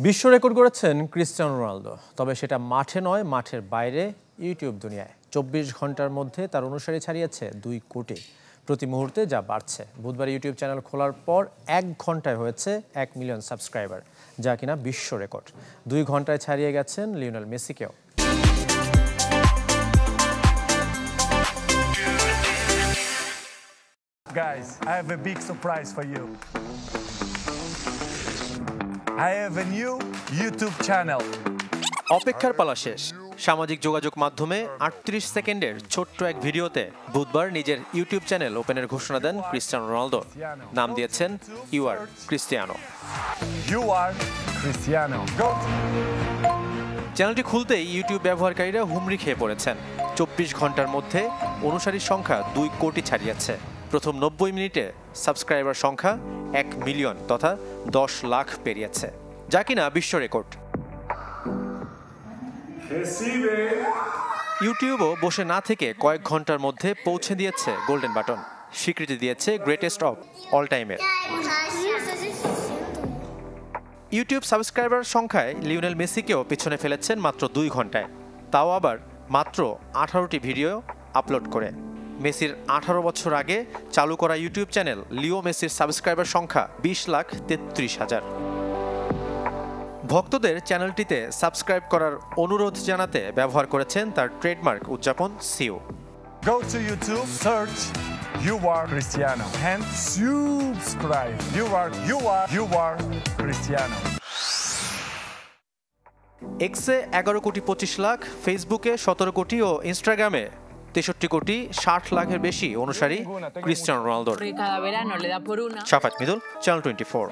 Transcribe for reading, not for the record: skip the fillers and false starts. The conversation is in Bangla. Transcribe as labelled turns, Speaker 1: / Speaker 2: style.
Speaker 1: বিশ্ব রেকর্ড করেছেন ক্রিস্টিয়ানো রোনালদো, তবে সেটা মাঠে নয়, মাঠের বাইরে ইউটিউব দুনিয়ায়। 24 ঘন্টার মধ্যে তার অনুসারী ছাড়িয়েছে 2 কোটি। প্রতি মুহূর্তে যা বাড়ছে। বুধবার ইউটিউব চ্যানেল খোলার পর 1 ঘন্টায় হয়েছে 1 মিলিয়ন সাবস্ক্রাইবার, যা কিনা বিশ্ব রেকর্ড। 2 ঘন্টায় ছাড়িয়ে গেছেন Lionel মেসিকেও।
Speaker 2: Guys, I have a big surprise for you. I have a new YouTube channel.
Speaker 1: অপেক্ষার পালা শেষ। সামাজিক যোগাযোগ মাধ্যমে 38 সেকেন্ডের ছোট্ট এক ভিডিওতে বুধবার নিজের ইউটিউব চ্যানেল ওপেনের ঘোষণা দেন ক্রিস্টিয়ানো রোনালদো। নাম দিয়েছেন ইউ আর ক্রিস্টিয়ানো। চ্যানেলটি খুলতেই ইউটিউব ব্যবহারকারীরা হুমড়ি খেয়ে পড়েছেন। 24 ঘন্টার মধ্যে অনুসারীর সংখ্যা 2 কোটি ছাড়িয়েছে। প্রথম 90 মিনিটে সাবস্ক্রাইবার সংখ্যা 1 মিলিয়ন তথা 10 লাখ পেরিয়েছে, যা কিনা বিশ্ব রেকর্ড। ইউটিউবও বসে না থেকে কয়েক ঘন্টার মধ্যে পৌঁছে দিয়েছে গোল্ডেন বাটন, স্বীকৃতি দিয়েছে গ্রেটেস্ট অফ অল টাইমের। ইউটিউব সাবস্ক্রাইবার সংখ্যায় লিওনেল মেসিকেও পিছনে ফেলেছেন মাত্র 2 ঘন্টায়, তাও আবার মাত্র 18টি ভিডিও আপলোড করে। মেসির 18 বছর আগে চালু করা ইউটিউব চ্যানেল লিও মেসির সাবস্ক্রাইবার সংখ্যা 20,33,000। ভক্তদের চ্যানেলটিতে সাবস্ক্রাইব করার অনুরোধ জানাতে ব্যবহার করেছেন তার ট্রেডমার্ক উদযাপন CO.
Speaker 2: Go to YouTube, search You Are Cristiano and subscribe. You are Cristiano.
Speaker 1: এক্সে 11 কোটি 25 লাখ, ফেসবুকে 17 কোটি ও ইনস্টাগ্রামে 63 কোটি 60 লাখের বেশি অনুসারী ক্রিস্টিয়ানো রোনালদোর। শাফাত মিদুল, চ্যানেল 24।